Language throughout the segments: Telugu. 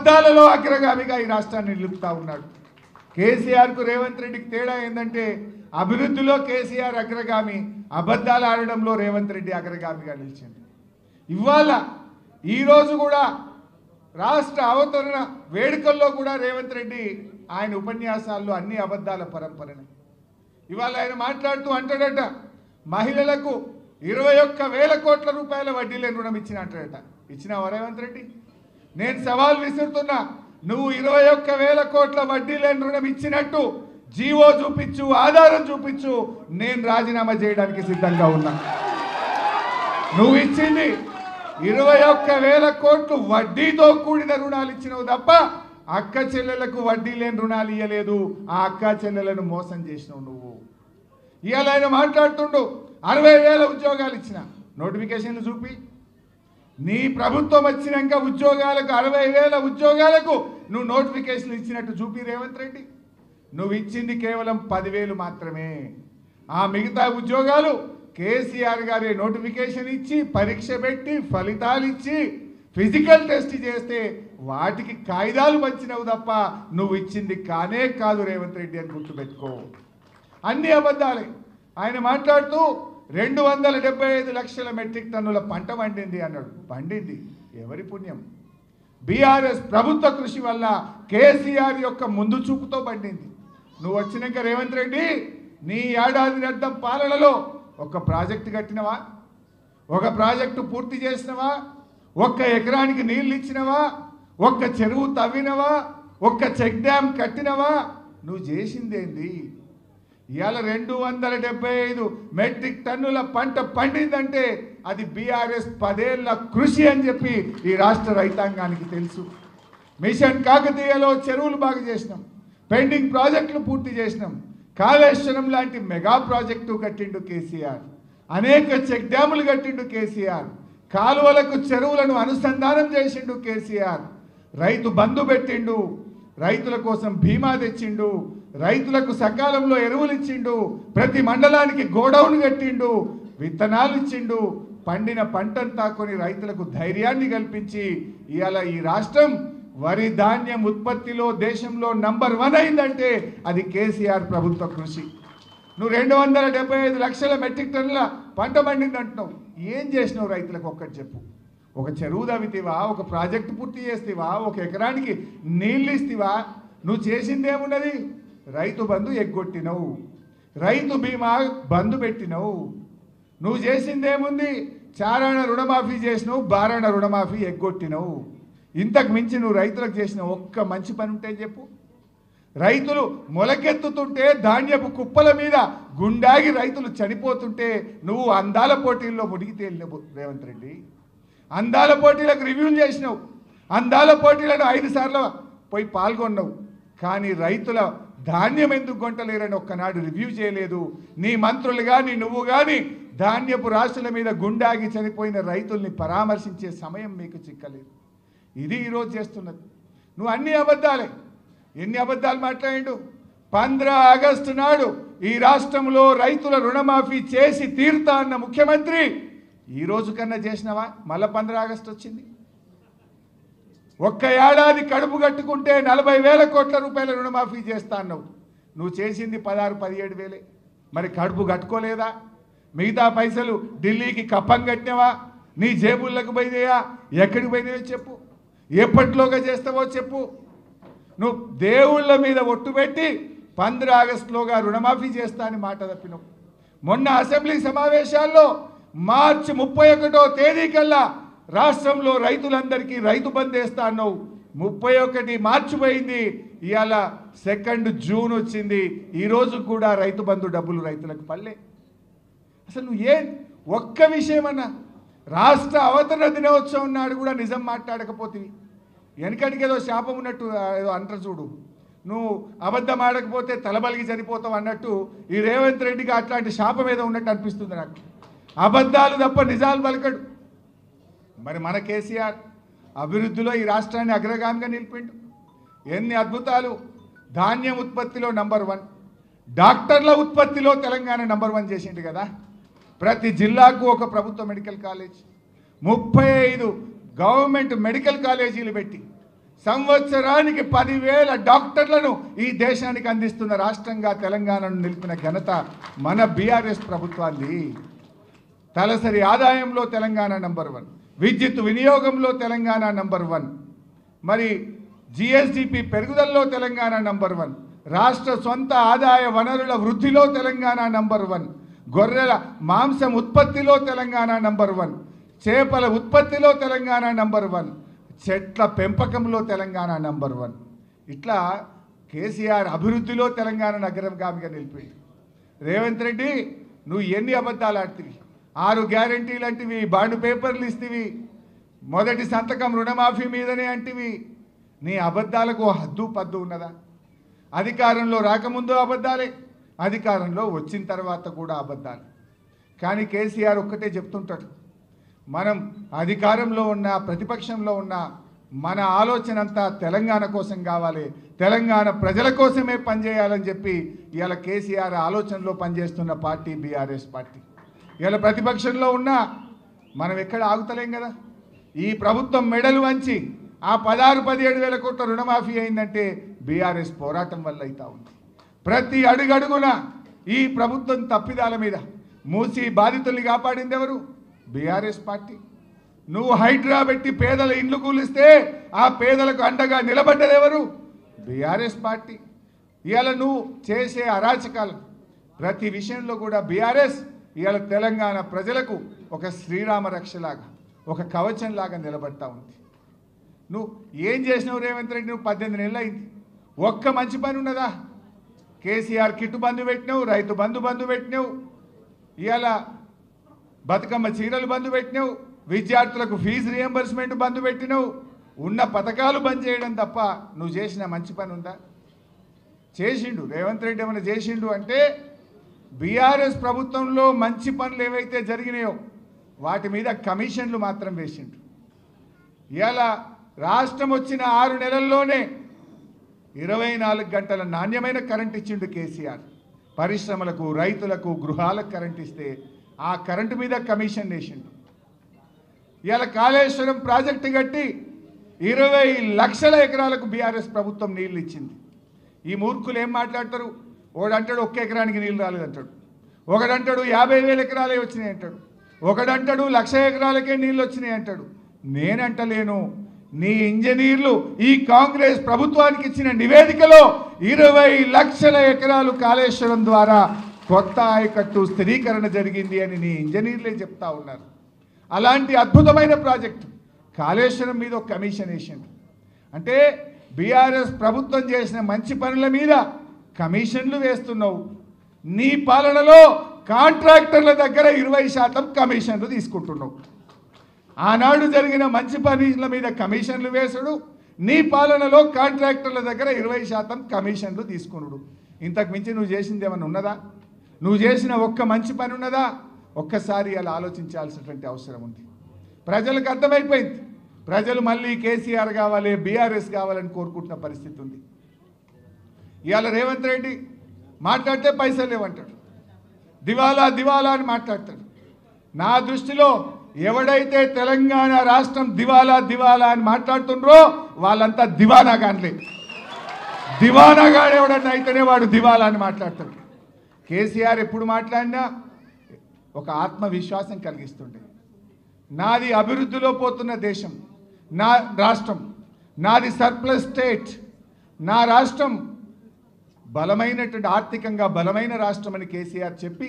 అబద్ధాలలో అగ్రగామిగా ఈ రాష్ట్రాన్ని నిలుపుతా ఉన్నాడు. కేసీఆర్కు రేవంత్ రెడ్డికి తేడా ఏంటంటే అభివృద్ధిలో కేసీఆర్ అగ్రగామి, అబద్ధాలు ఆడడంలో రేవంత్ రెడ్డి అగ్రగామిగా నిలిచింది. ఇవాళ ఈరోజు కూడా రాష్ట్ర అవతరణ వేడుకల్లో కూడా రేవంత్ రెడ్డి ఆయన ఉపన్యాసాల్లో అన్ని అబద్ధాల పరంపరనే. ఇవాళ ఆయన మాట్లాడుతూ అంటాడట, మహిళలకు 21,000 కోట్ల రూపాయల వడ్డీ లేని రుణం ఇచ్చిన అంటాడట. ఇచ్చినావా రేవంత్ రెడ్డి? నేను సవాల్ విసురుతున్నా, నువ్వు 21,000 కోట్ల వడ్డీ లేని రుణం ఇచ్చినట్టు జీవో చూపించు, ఆధారం చూపించు, నేను రాజీనామా చేయడానికి సిద్ధంగా ఉన్నా. నువ్వు ఇచ్చింది 21,000 కోట్లు వడ్డీతో కూడిన రుణాలు ఇచ్చినవు తప్ప అక్క చెల్లెలకు వడ్డీ లేని రుణాలు ఇవ్వలేదు. ఆ అక్క చెల్లెలను మోసం చేసినావు నువ్వు. ఇవాళ ఆయన మాట్లాడుతుండు 60,000 ఉద్యోగాలు ఇచ్చిన నోటిఫికేషన్లు చూపి. నీ ప్రభుత్వం వచ్చినాక ఉద్యోగాలకు 60,000 ఉద్యోగాలకు నువ్వు నోటిఫికేషన్లు ఇచ్చినట్టు చూపి రేవంత్ రెడ్డి. నువ్వు ఇచ్చింది కేవలం 10,000 మాత్రమే. ఆ మిగతా ఉద్యోగాలు కేసీఆర్ గారి నోటిఫికేషన్ ఇచ్చి, పరీక్ష పెట్టి, ఫలితాలు ఇచ్చి, ఫిజికల్ టెస్ట్ చేస్తే వాటికి కాయిదాలు పంచినవు తప్ప నువ్వు ఇచ్చింది కానే కాదు రేవంత్ రెడ్డి అని గుర్తుపెట్టుకో. అన్ని అబద్ధాలే. ఆయన మాట్లాడుతూ 275 లక్షల మెట్రిక్ టన్నుల పంట పండింది అన్నాడు. పండింది ఎవరి పుణ్యం? బీఆర్ఎస్ ప్రభుత్వ కృషి వల్ల, కేసీఆర్ యొక్క ముందు చూపుతో పండింది. నువ్వు వచ్చినాక రేవంత్ రెడ్డి నీ ఏడాది అర్థం పాలనలో ఒక ప్రాజెక్టు కట్టినవా? ఒక ప్రాజెక్టు పూర్తి చేసినవా? ఒక్క ఎకరానికి నీళ్ళు ఇచ్చినవా? ఒక్క చెరువు తవ్వినవా? ఒక్క చెక్ డ్యామ్ కట్టినవా? నువ్వు చేసిందేంది? ఇవాళ 275 మెట్రిక్ టన్నుల పంట పండిందంటే అది బీఆర్ఎస్ 10 ఏళ్ల కృషి అని చెప్పి ఈ రాష్ట్ర రైతాంగానికి తెలుసు. మిషన్ కాకతీయలో చెరువులు బాగు చేసినాం, పెండింగ్ ప్రాజెక్టులు పూర్తి చేసినాం, కాళేశ్వరం లాంటి మెగా ప్రాజెక్టు కట్టిండు కేసీఆర్, అనేక చెక్ డ్యాములు కట్టిండు కేసీఆర్, కాలువలకు చెరువులను అనుసంధానం చేసిండు కేసీఆర్, రైతు బంధు పెట్టిండు, రైతుల కోసం బీమా తెచ్చిండు, రైతులకు సకాలంలో ఎరువులు ఇచ్చిండు, ప్రతి మండలానికి గోడౌన్ కట్టిండు, విత్తనాలు ఇచ్చిండు, పండిన పంటంతా కొని రైతులకు ధైర్యాన్ని కల్పించి ఇవాళ ఈ రాష్ట్రం వరి ధాన్యం ఉత్పత్తిలో దేశంలో నంబర్ 1 అయిందంటే అది కేసీఆర్ ప్రభుత్వ కృషి. నువ్వు 275 లక్షల మెట్రిక్ టన్నుల పంట పండింది అంటున్నావు. ఏం చేసినావు రైతులకు ఒక్కటి చెప్పు. ఒక చెరువు తవ్వితేవా? ఒక ప్రాజెక్టు పూర్తి చేస్తేవా? ఒక ఎకరానికి నీళ్ళు ఇస్తేవా? నువ్వు చేసిందేమున్నది? రైతు బంధు ఎగ్గొట్టినవు, రైతు బీమా బంధు పెట్టినవు. నువ్వు చేసిందేముంది? చారాణ రుణమాఫీ చేసినావు, బారాణ రుణమాఫీ ఎగ్గొట్టినవు. ఇంతకు మించి నువ్వు రైతులకు చేసిన ఒక్క మంచి పని ఉంటే చెప్పు. రైతులు మొలకెత్తుతుంటే ధాన్యపు కుప్పల మీద గుండాగి రైతులు చనిపోతుంటే నువ్వు అందాల పోటీల్లో మునిగి తేలినవు రేవంత్ రెడ్డి. అందాల పోటీలకు రివ్యూలు చేసినావు, అందాల పోటీలను 5 సార్లు పోయి పాల్గొన్నావు. కానీ రైతుల ధాన్యం ఎందుకు కొంటలేరని ఒక్కనాడు రివ్యూ చేయలేదు. నీ మంత్రులు కానీ నువ్వు కానీ ధాన్యపు రాశుల మీద గుండాగి చనిపోయిన రైతుల్ని పరామర్శించే సమయం మీకు చిక్కలేదు. ఇది ఈరోజు చేస్తున్నది. నువ్వు అన్ని అబద్ధాలే. ఎన్ని అబద్ధాలు మాట్లాడిండు? 15 ఆగస్టు నాడు ఈ రాష్ట్రంలో రైతుల రుణమాఫీ చేసి తీరుతా అన్న ముఖ్యమంత్రి ఈ రోజు కన్నా చేసినావా? మళ్ళీ 15 ఆగస్టు వచ్చింది. ఒక్క ఏడాది కడుపు కట్టుకుంటే 40,000 కోట్ల రూపాయల రుణమాఫీ చేస్తా అన్నావు. నువ్వు చేసింది 16-17 వేలే. మరి కడుపు కట్టుకోలేదా? మిగతా పైసలు ఢిల్లీకి కప్పం కట్టినవా? నీ జేబుల్లోకి పోయినాయా? ఎక్కడికి పోయినాయో చెప్పు. ఎప్పటిలోగా చేస్తావో చెప్పు. నువ్వు దేవుళ్ళ మీద ఒట్టు పెట్టి 15 ఆగస్టులోగా రుణమాఫీ చేస్తా అని మాట తప్పినావు. మొన్న అసెంబ్లీ సమావేశాల్లో మార్చి 31వ తేదీ కల్లా రాష్ట్రంలో రైతులందరికీ రైతు బంధు వేస్తా అన్నావు. 31 మార్చి పోయింది, ఇవాళ 2 జూన్ వచ్చింది. ఈరోజు కూడా రైతు బంధు డబ్బులు రైతులకు పల్లె. అసలు నువ్వు ఒక్క విషయమన్నా రాష్ట్ర అవతరణ దినోత్సవం నాడు కూడా నిజం మాట్లాడకపోతివి. వెనకటికి ఏదో శాపం ఉన్నట్టు ఏదో అంటారు చూడు, నువ్వు అబద్ధం ఆడకపోతే తలబలిగి చనిపోతావు అన్నట్టు ఈ రేవంత్ రెడ్డికి అట్లాంటి శాపం ఏదో ఉన్నట్టు అనిపిస్తుంది నాకు. అబద్ధాలు తప్ప నిజాలు పలకడు. మరి మన కేసీఆర్ అభివృద్ధిలో ఈ రాష్ట్రాన్ని అగ్రగామిగా నిలిపిండు. ఎన్ని అద్భుతాలు! ధాన్యం ఉత్పత్తిలో నంబర్ 1, డాక్టర్ల ఉత్పత్తిలో తెలంగాణ నంబర్ 1 చేసిండు కదా. ప్రతి జిల్లాకు ఒక ప్రభుత్వ మెడికల్ కాలేజ్, 35 గవర్నమెంట్ మెడికల్ కాలేజీలు పెట్టి సంవత్సరానికి 10,000 డాక్టర్లను ఈ దేశానికి అందిస్తున్న రాష్ట్రంగా తెలంగాణను నిలిపిన ఘనత మన బీఆర్ఎస్ ప్రభుత్వాన్ని. తలసరి ఆదాయంలో తెలంగాణ నంబర్ 1, విద్యుత్ వినియోగంలో తెలంగాణ నంబర్ 1, మరి జిఎస్డిపి పెరుగుదలలో తెలంగాణ నంబర్ 1, రాష్ట్ర సొంత ఆదాయ వనరుల వృద్ధిలో తెలంగాణ నంబర్ 1, గొర్రెల మాంసం ఉత్పత్తిలో తెలంగాణ నంబర్ 1, చేపల ఉత్పత్తిలో తెలంగాణ నంబర్ 1, చెట్ల పెంపకంలో తెలంగాణ నంబర్ 1. ఇట్లా కేసీఆర్ అభివృద్ధిలో తెలంగాణను అగ్రగామిగా నిలిపింది. రేవంత్ రెడ్డి నువ్వు ఎన్ని అబద్ధాలు ఆడుతీవి? 6 గ్యారంటీలు అంటివి, బాండ్ పేపర్లు ఇస్తేవి, మొదటి సంతకం రుణమాఫీ మీదనే అంటివి. నీ అబద్ధాలకు హద్దు పద్దు ఉన్నదా? అధికారంలో రాకముందు అబద్ధాలే, అధికారంలో వచ్చిన తర్వాత కూడా అబద్ధాలు. కానీ కేసీఆర్ ఒక్కటే చెప్తుంటాడు, మనం అధికారంలో ఉన్న ప్రతిపక్షంలో ఉన్న మన ఆలోచన అంతా తెలంగాణ కోసం కావాలి, తెలంగాణ ప్రజల కోసమే పనిచేయాలని చెప్పి ఇవాళ కేసీఆర్ ఆలోచనలో పనిచేస్తున్న పార్టీ బీఆర్ఎస్ పార్టీ. ఇవాళ ప్రతిపక్షంలో ఉన్నా మనం ఎక్కడ ఆగుతలేం కదా. ఈ ప్రభుత్వం మెడలు వంచి ఆ 16-17 వేల కోట్ల రుణమాఫీ అయిందంటే బీఆర్ఎస్ పోరాటం వల్ల అవుతా ఉంది. ప్రతి అడుగడుగున ఈ ప్రభుత్వం తప్పిదాల మీద మూసి బాధితుల్ని కాపాడింది ఎవరు? BRS party. నువ్వు హైడ్రా పెట్టి పేదల ఇండ్లు కూలిస్తే ఆ పేదలకు అండగా నిలబడ్డది ఎవరు? BRS party. ఇవాళ నువ్వు చేసే అరాచకాలు ప్రతి విషయంలో కూడా బీఆర్ఎస్ ఇవాళ తెలంగాణ ప్రజలకు ఒక శ్రీరామ రక్షలాగా, ఒక కవచంలాగా నిలబడతా ఉంది. నువ్వు ఏం చేసినావు రేవంత్ రెడ్డి? నువ్వు 18 నెలలు అయింది, ఒక్క మంచి పని ఉన్నదా? కేసీఆర్ కిట్టు బంధు పెట్టినావు, రైతు బంధు పెట్టినావు, ఇవాళ బతుకమ్మ చీరలు బంధు పెట్టినావు, విద్యార్థులకు ఫీజు రియంబర్స్మెంట్ బంధు పెట్టినావు. ఉన్న పథకాలు బంద్ చేయడం తప్ప నువ్వు చేసిన మంచి పని ఉందా? చేసిండు రేవంత్ రెడ్డి. ఏమైనా చేసిండు అంటే బీఆర్ఎస్ ప్రభుత్వంలో మంచి పనులు ఏవైతే జరిగినాయో వాటి మీద కమిషన్లు మాత్రం వేసిండు. ఇవాళ రాష్ట్రం వచ్చిన 6 నెలల్లోనే 24 గంటల నాణ్యమైన కరెంట్ ఇచ్చిండు కేసీఆర్. పరిశ్రమలకు, రైతులకు, గృహాలకు కరెంట్ ఇస్తే ఆ కరెంటు మీద కమిషన్ వేసిండు. ఇవాళ కాళేశ్వరం ప్రాజెక్టు కట్టి 20 లక్షల ఎకరాలకు బీఆర్ఎస్ ప్రభుత్వం నీళ్లు ఇచ్చింది. ఈ మూర్ఖులు ఏం మాట్లాడతారు? ఒకడంటాడు 1 ఎకరానికి నీళ్ళు రాలేదంటాడు, ఒకడంటాడు 50,000 ఎకరాలే వచ్చినాయి అంటాడు, ఒకడంటాడు 1,00,000 ఎకరాలకే నీళ్ళు వచ్చినాయి అంటాడు. నేనంటలేను, నీ ఇంజనీర్లు ఈ కాంగ్రెస్ ప్రభుత్వానికి ఇచ్చిన నివేదికలో 20 లక్షల ఎకరాలు కాళేశ్వరం ద్వారా కొత్త ఆయకట్టు స్థిరీకరణ జరిగింది అని నీ ఇంజనీర్లే చెప్తా ఉన్నారు. అలాంటి అద్భుతమైన ప్రాజెక్టు కాళేశ్వరం మీద ఒక కమిషన్ వేసిండు. అంటే బీఆర్ఎస్ ప్రభుత్వం చేసిన మంచి పనుల మీద కమిషన్లు వేస్తున్నావు. నీ పాలనలో కాంట్రాక్టర్ల దగ్గర 20% కమిషన్లు తీసుకుంటున్నావు. ఆనాడు జరిగిన మంచి పనుల మీద కమిషన్లు వేసుడు, నీ పాలనలో కాంట్రాక్టర్ల దగ్గర 20% కమిషన్లు తీసుకున్నాడు. ఇంతకు మించి నువ్వు చేసింది ఏమన్నా ఉన్నదా? నువ్వు చేసిన ఒక్క మంచి పని ఉన్నదా? ఒక్కసారి అలా ఆలోచించాల్సినటువంటి అవసరం ఉంది. ప్రజలకు అర్థమైపోయింది, ప్రజలు మళ్ళీ కేసీఆర్ కావాలి, బీఆర్ఎస్ కావాలని కోరుకుంటున్న పరిస్థితి ఉంది. ఇవాళ రేవంత్ రెడ్డి మాట్లాడితే పైసలు లేవంటాడు, దివాలా దివాలా అని మాట్లాడతాడు. నా దృష్టిలో ఎవడైతే తెలంగాణ రాష్ట్రం దివాలా దివాలా అని మాట్లాడుతుండ్రో వాళ్ళంతా దివానాగాన్లే. దివానాగాడు ఎవడన్నా అయితేనే వాడు దివాలా అని మాట్లాడతాడు. కేసీఆర్ ఎప్పుడు మాట్లాడినా ఒక ఆత్మవిశ్వాసం కలిగిస్తుండే. నాది అభివృద్ధిలో పోతున్న దేశం, నా రాష్ట్రం, నాది సర్ప్లస్ స్టేట్, నా రాష్ట్రం బలమైనటువంటి ఆర్థికంగా బలమైన రాష్ట్రం అని కేసీఆర్ చెప్పి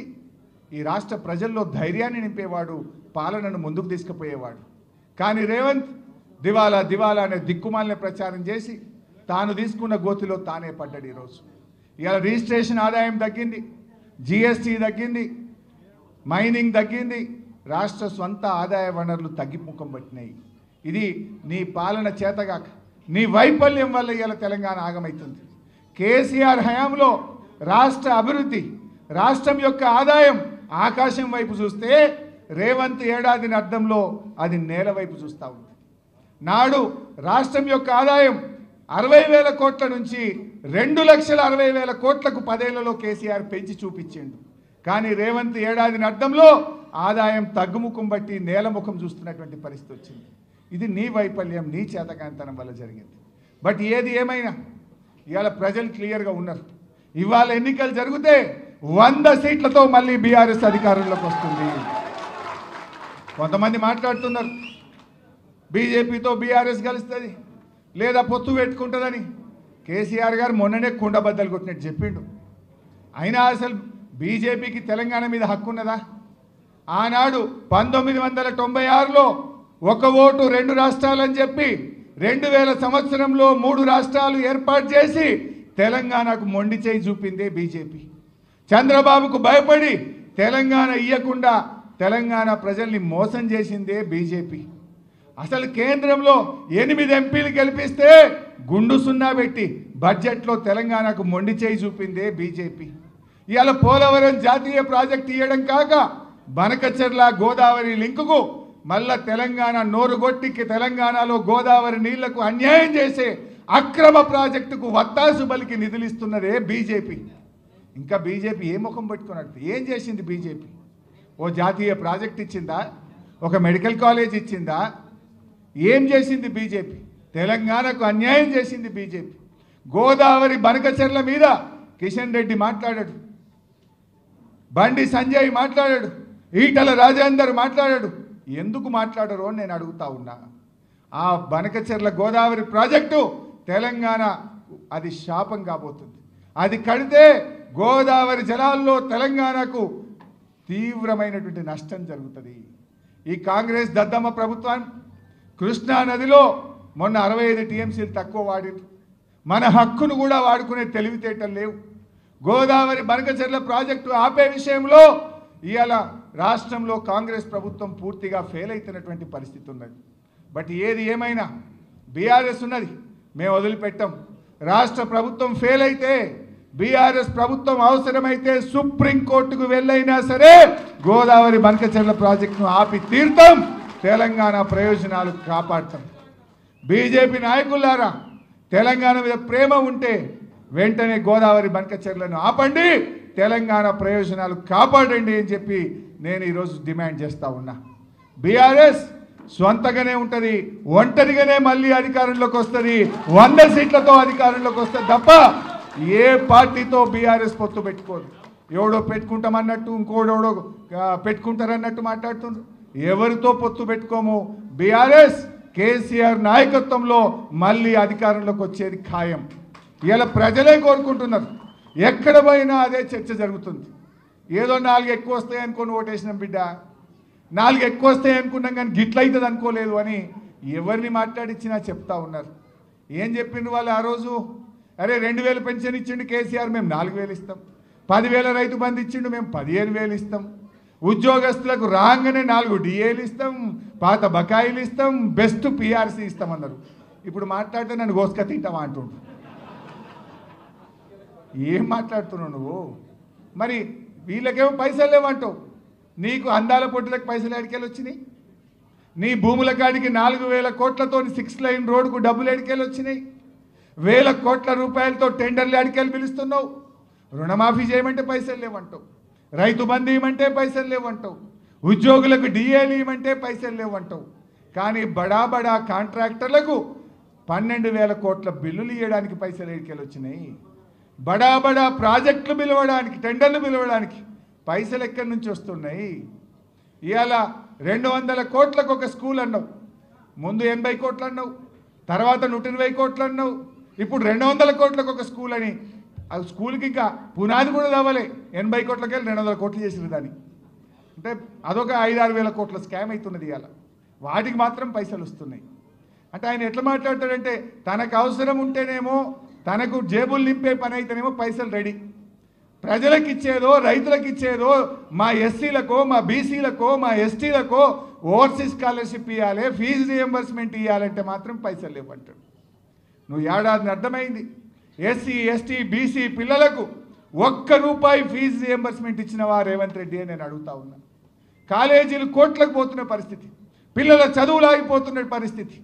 ఈ రాష్ట్ర ప్రజల్లో ధైర్యాన్ని నింపేవాడు, పాలనను ముందుకు తీసుకుపోయేవాడు. కానీ రేవంత్ దివాలా దివాలా అనే దిక్కుమాలిన ప్రచారం చేసి తాను తీసుకున్న గోతిలో తానే పడ్డాడు. ఈరోజు ఇవాళ రిజిస్ట్రేషన్ ఆదాయం తగ్గింది, జిఎస్టీ తగ్గింది, మైనింగ్ తగ్గింది, రాష్ట్ర స్వంత ఆదాయ వనరులు తగ్గిముఖం పట్టినాయి. ఇది నీ పాలన చేతగాక, నీ వైఫల్యం వల్ల ఇవాళ తెలంగాణ ఆగమవుతుంది. కేసీఆర్ హయాంలో రాష్ట్ర అభివృద్ధి, రాష్ట్రం యొక్క ఆదాయం ఆకాశం వైపు చూస్తే రేవంత్ ఏడాదిని అర్థంలో అది నేల వైపు చూస్తూ ఉంది. నాడు రాష్ట్రం యొక్క ఆదాయం 60,000 కోట్ల నుంచి 2,60,000 కోట్లకు 10 ఏళ్లలో కేసీఆర్ పెంచి చూపించిండు. కానీ రేవంత్ ఏడాదిని అర్థంలో ఆదాయం తగ్గుముఖం బట్టి నేలముఖం చూస్తున్నటువంటి పరిస్థితి వచ్చింది. ఇది నీ వైఫల్యం, నీ చేతకాంతనం వల్ల జరిగింది. బట్ ఏది ఏమైనా ఇవాళ ప్రజలు క్లియర్గా ఉన్నారు. ఇవాళ ఎన్నికలు జరిగితే 100 సీట్లతో మళ్ళీ బీఆర్ఎస్ అధికారంలోకి వస్తుంది. కొంతమంది మాట్లాడుతున్నారు బీజేపీతో బీఆర్ఎస్ కలుస్తుంది లేదా పొత్తు పెట్టుకుంటుందని. కేసీఆర్ గారు మొన్ననే కుండబద్దలు కొట్టినట్టు చెప్పిండు. అయినా అసలు బీజేపీకి తెలంగాణ మీద హక్కు ఉన్నదా? ఆనాడు 1996లో 1 ఓటు 2 రాష్ట్రాలని చెప్పి 2000 సంవత్సరంలో 3 రాష్ట్రాలు ఏర్పాటు చేసి తెలంగాణకు మొండి చేయి చూపిందే బీజేపీ. చంద్రబాబుకు భయపడి తెలంగాణ ఇయ్యకుండా తెలంగాణ ప్రజల్ని మోసం చేసిందే బీజేపీ. అసలు కేంద్రంలో 8 ఎంపీలు గెలిపిస్తే గుండు సున్నా పెట్టి బడ్జెట్లో తెలంగాణకు మొండి చేయి చూపిందే బీజేపీ. ఇవాళ పోలవరం జాతీయ ప్రాజెక్టు ఇవ్వడం కాక బనకచెర్ల గోదావరి లింకుకు మళ్ళా తెలంగాణ నోరుగొట్టికి తెలంగాణలో గోదావరి నీళ్లకు అన్యాయం చేసే అక్రమ ప్రాజెక్టుకు వత్తాసు బలికి నిధులిస్తున్నదే బీజేపీ. ఇంకా బీజేపీ ఏ ముఖం పెట్టుకున్నట్టు ఏం చేసింది బీజేపీ? ఓ జాతీయ ప్రాజెక్ట్ ఇచ్చిందా? ఒక మెడికల్ కాలేజ్ ఇచ్చిందా? ఏం చేసింది బీజేపీ? తెలంగాణకు అన్యాయం చేసింది బీజేపీ. గోదావరి బనకచెర్ల మీద కిషన్ రెడ్డి మాట్లాడాడు, బండి సంజయ్ మాట్లాడాడు, ఈటల రాజేందర్ మాట్లాడాడు. ఎందుకు మాట్లాడరు అని నేను అడుగుతా ఉన్నా. ఆ బనకచెర్ల గోదావరి ప్రాజెక్టు తెలంగాణ అది శాపం కాబోతుంది. అది కడితే గోదావరి జలాల్లో తెలంగాణకు తీవ్రమైనటువంటి నష్టం జరుగుతుంది. ఈ కాంగ్రెస్ దద్దమ్మ ప్రభుత్వం కృష్ణా నదిలో మొన్న 65 టీఎంసీలు తక్కువ వాడింది. మన హక్కును కూడా వాడుకునే తెలివితేటలు లేవు. గోదావరి బనకచెర్ల ప్రాజెక్టు ఆపే విషయంలో ఇవాళ రాష్ట్రంలో కాంగ్రెస్ ప్రభుత్వం పూర్తిగా ఫెయిల్ అవుతున్నటువంటి పరిస్థితి ఉన్నది. బట్ ఏది ఏమైనా బీఆర్ఎస్ ఉన్నది, మేము వదిలిపెట్టాం. రాష్ట్ర ప్రభుత్వం ఫెయిల్ అయితే బీఆర్ఎస్ ప్రభుత్వం అవసరమైతే సుప్రీంకోర్టుకు వెళ్ళైనా సరే గోదావరి బనకచెర్ల ప్రాజెక్టును ఆపి తీర్థం, తెలంగాణ ప్రయోజనాలు కాపాడతాం. బీజేపీ నాయకులారా, తెలంగాణ మీద ప్రేమ ఉంటే వెంటనే గోదావరి బనకచెర్లను ఆపండి, తెలంగాణ ప్రయోజనాలు కాపాడండి అని చెప్పి నేను ఈరోజు డిమాండ్ చేస్తూ ఉన్నా. బీఆర్ఎస్ స్వంతగానే ఉంటుంది, ఒంటరిగానే మళ్ళీ అధికారంలోకి వస్తుంది, 100 సీట్లతో అధికారంలోకి వస్తుంది తప్ప ఏ పార్టీతో బీఆర్ఎస్ పొత్తు పెట్టుకోదు. ఎవడో పెట్టుకుంటామన్నట్టు ఇంకోడెవడో పెట్టుకుంటారన్నట్టు మాట్లాడుతున్నారు. ఎవరితో పొత్తు పెట్టుకోము. బీఆర్ఎస్ కేసీఆర్ నాయకత్వంలో మళ్ళీ అధికారంలోకి వచ్చేది ఖాయం. ఇలా ప్రజలే కోరుకుంటున్నారు. ఎక్కడ పోయినా అదే చర్చ జరుగుతుంది. ఏదో 4 ఎక్కువ వస్తాయి అనుకొని ఓటేసినాం బిడ్డ, 4 ఎక్కువ వస్తాయి అనుకున్నాం కానీ గిట్లయితుంది అనుకోలేదు అని ఎవరిని మాట్లాడించినా చెప్తా ఉన్నారు. ఏం చెప్పిండు వాళ్ళు ఆ రోజు? అరే 2000 పెన్షన్ ఇచ్చిండు కేసీఆర్, మేము 4000 ఇస్తాం. 10,000 రైతు బంధు ఇచ్చిండు, మేము 15,000 ఇస్తాం. ఉద్యోగస్తులకు రాగానే 4 డిఏలు ఇస్తాం, పాత బకాయిలు ఇస్తాం, బెస్ట్ పిఆర్సీ ఇస్తామన్నారు. ఇప్పుడు మాట్లాడితే నన్ను గోసుక తింటావా అంటుండు. ఏం మాట్లాడుతున్నావు నువ్వు? మరి వీళ్ళకేమో పైసలు లేవంటావు. నీకు అందాల పొట్టులకు పైసలు ఎడికెళ్ళి వచ్చినాయి? నీ భూముల కాడికి 4,000 కోట్లతో 6 లైన్ రోడ్డుకు డబ్బులు ఎడికెళ్ళి వచ్చినాయి? 1,000 కోట్ల రూపాయలతో టెండర్లు ఎడికెళ్ళి పిలుస్తున్నావు. రుణమాఫీ చేయమంటే పైసలు లేవంటావు, రైతు బంధు ఇవ్వమంటే పైసలు లేవంటావు, ఉద్యోగులకు డిఏలు ఇవ్వమంటే పైసలు లేవంటావు. కానీ బడా బడా కాంట్రాక్టర్లకు 12,000 కోట్ల బిల్లులు ఇవ్వడానికి పైసలు ఎడికెళ్ళి వచ్చినాయి. బడా బడా ప్రాజెక్టులు పిలవడానికి, టెండర్లు పిలవడానికి పైసలు ఎక్కడి నుంచి వస్తున్నాయి? ఇవాళ 200 కోట్లకు ఒక స్కూల్ అన్నావు, ముందు 80 కోట్లు అన్నావు, తర్వాత 120 కోట్లు అన్నావు, ఇప్పుడు 200 కోట్లకు ఒక స్కూల్ అని. ఆ స్కూల్కి ఇంకా పునాది కూడా తవ్వలే, 80 కోట్లకి వెళ్ళి 200 కోట్లు చేసిన దాన్ని. అంటే అదొక 5-6 వేల కోట్ల స్కామ్ అవుతున్నది. ఇవాళ వాటికి మాత్రం పైసలు వస్తున్నాయి. అంటే ఆయన ఎట్లా మాట్లాడతాడంటే తనకు అవసరం ఉంటేనేమో, తనకు జేబులు నింపే పని అయితేనేమో పైసలు రెడీ, ప్రజలకు ఇచ్చేదో రైతులకు ఇచ్చేదో, మా ఎస్సీలకో మా బీసీలకో మా ఎస్టీలకో ఓవర్సీస్ స్కాలర్షిప్ ఇవ్వాలి, ఫీజు రియంబర్స్మెంట్ ఇవ్వాలంటే మాత్రం పైసలు లేవంటాడు. నువ్వు ఏడాదిని అర్థమైంది. ఎస్సీ ఎస్టీ బీసీ పిల్లలకు ₹1 ఫీజు రియంబర్స్మెంట్ ఇచ్చినవా రేవంత్ రెడ్డి అని నేను అడుగుతా ఉన్నా. కాలేజీలు కోట్లకు పోతున్న పరిస్థితి, పిల్లల చదువులు ఆగిపోతున్న పరిస్థితి.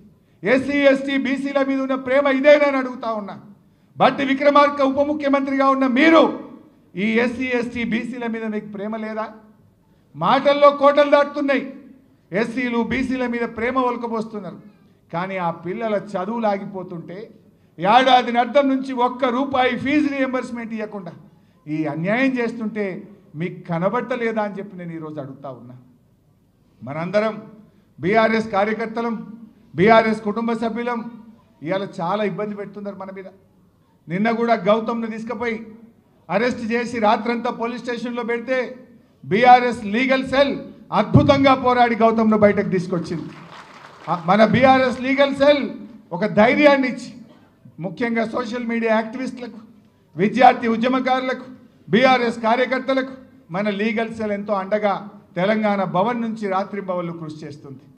ఎస్సీ ఎస్టీ బీసీల మీద ఉన్న ప్రేమ ఇదేనని అడుగుతా ఉన్నా. బట్టి విక్రమార్క ఉప ముఖ్యమంత్రిగా ఉన్న మీరు ఈ ఎస్సీ ఎస్టీ బీసీల మీద మీకు ప్రేమ లేదా? మాటల్లో కోటలు దాటుతున్నాయి. ఎస్సీలు బీసీల మీద ప్రేమ ఒలకపోస్తున్నారు. కానీ ఆ పిల్లల చదువులు ఆగిపోతుంటే, ఏడాది అర్థం నుంచి ₹1 ఫీజు రియంబర్స్మెంట్ ఇవ్వకుండా ఈ అన్యాయం చేస్తుంటే మీకు కనబట్టలేదా అని చెప్పి నేను ఈరోజు అడుగుతా ఉన్నా. మనందరం బీఆర్ఎస్ కార్యకర్తలం, బీఆర్ఎస్ కుటుంబ సభ్యులం ఇవాళ చాలా ఇబ్బంది పెడుతున్నారు మన మీద. నిన్న కూడా గౌతమ్ను తీసుకుపోయి అరెస్ట్ చేసి రాత్రంతా పోలీస్ స్టేషన్లో పెడితే బీఆర్ఎస్ లీగల్ సెల్ అద్భుతంగా పోరాడి గౌతమ్ను బయటకు తీసుకొచ్చింది. మన బీఆర్ఎస్ లీగల్ సెల్ ఒక ధైర్యాన్ని ఇచ్చి ముఖ్యంగా సోషల్ మీడియా యాక్టివిస్టులకు, విద్యార్థి ఉద్యమకారులకు, బీఆర్ఎస్ కార్యకర్తలకు మన లీగల్ సెల్ ఎంతో అండగా తెలంగాణ భవన్ నుంచి రాత్రింబవళ్ళు కృషి చేస్తుంది.